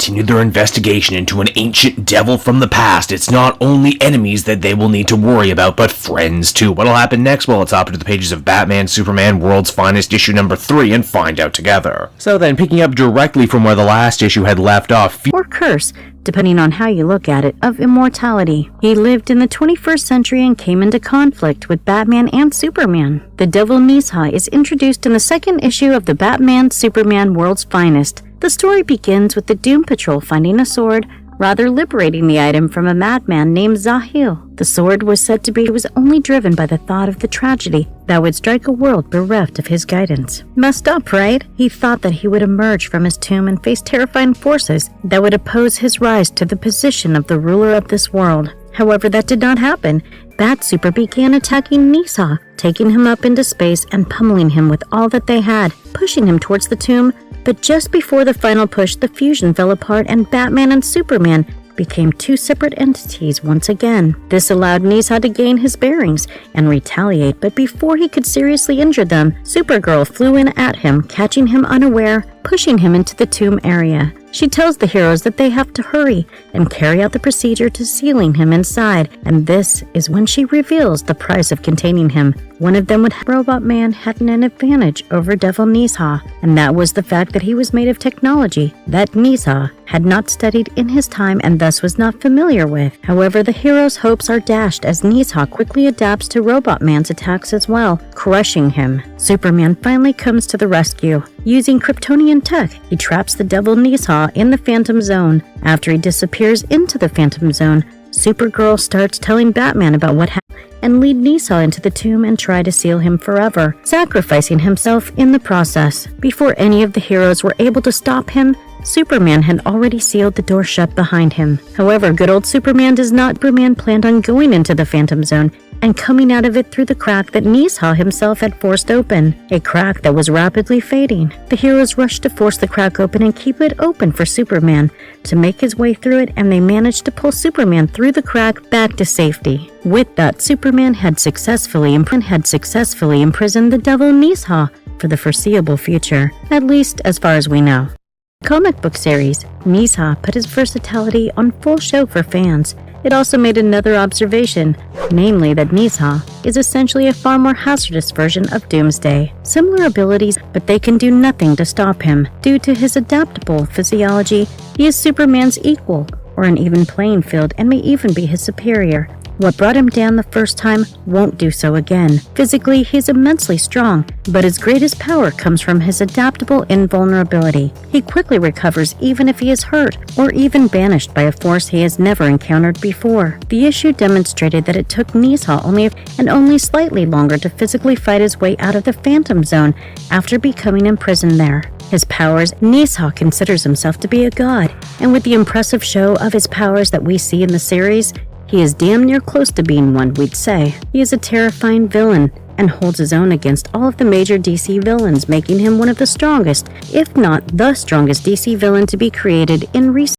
continue their investigation into an ancient devil from the past. It's not only enemies that they will need to worry about, but friends too. What'll happen next? Well, let's hop into the pages of Batman, Superman, World's Finest, issue number 3, and find out together. So then, picking up directly from where the last issue had left off, or curse, depending on how you look at it, of immortality. He lived in the 21st century and came into conflict with Batman and Superman. The Devil Nezha is introduced in the second issue of the Batman, Superman, World's Finest. The story begins with the Doom Patrol finding a sword, rather liberating the item from a madman named Zahil. The sword was said to be was only driven by the thought of the tragedy that would strike a world bereft of his guidance. Messed up, right? He thought that he would emerge from his tomb and face terrifying forces that would oppose his rise to the position of the ruler of this world. However, that did not happen. Bat Super began attacking Nezha, taking him up into space and pummeling him with all that they had, pushing him towards the tomb. But just before the final push, the fusion fell apart and Batman and Superman became two separate entities once again. This allowed Nezha to gain his bearings and retaliate, but before he could seriously injure them, Supergirl flew in at him, catching him unaware, pushing him into the tomb area. She tells the heroes that they have to hurry and carry out the procedure to sealing him inside, and this is when she reveals the price of containing him. One of them Robot Man had an advantage over Devil Nezha, and that was the fact that he was made of technology that Nezha had not studied in his time and thus was not familiar with. However, the hero's hopes are dashed as Nezha quickly adapts to Robot Man's attacks as well, crushing him. Superman finally comes to the rescue. Using Kryptonian tech, he traps the Devil Nezha in the Phantom Zone. After he disappears into the Phantom Zone, Supergirl starts telling Batman about what happened and lead Nezha into the tomb and try to seal him forever, sacrificing himself in the process. Before any of the heroes were able to stop him, Superman had already sealed the door shut behind him. However, good old Superman does not. Superman planned on going into the Phantom Zone and coming out of it through the crack that Nezha himself had forced open, a crack that was rapidly fading. The heroes rushed to force the crack open and keep it open for Superman to make his way through it, and they managed to pull Superman through the crack back to safety. With that, Superman had successfully imprisoned the Devil Nezha for the foreseeable future, at least as far as we know. Comic book series, Nezha put his versatility on full show for fans. It also made another observation, namely that Nezha is essentially a far more hazardous version of Doomsday. Similar abilities, but they can do nothing to stop him. Due to his adaptable physiology, he is Superman's equal, or an even playing field, and may even be his superior. What brought him down the first time won't do so again. Physically, he's immensely strong, but his greatest power comes from his adaptable invulnerability. He quickly recovers even if he is hurt, or even banished by a force he has never encountered before. The issue demonstrated that it took Nezha only slightly longer to physically fight his way out of the Phantom Zone after becoming imprisoned there. His powers, Nezha considers himself to be a god, and with the impressive show of his powers that we see in the series, he is damn near close to being one, we'd say. He is a terrifying villain and holds his own against all of the major DC villains, making him one of the strongest, if not the strongest DC villain to be created in recent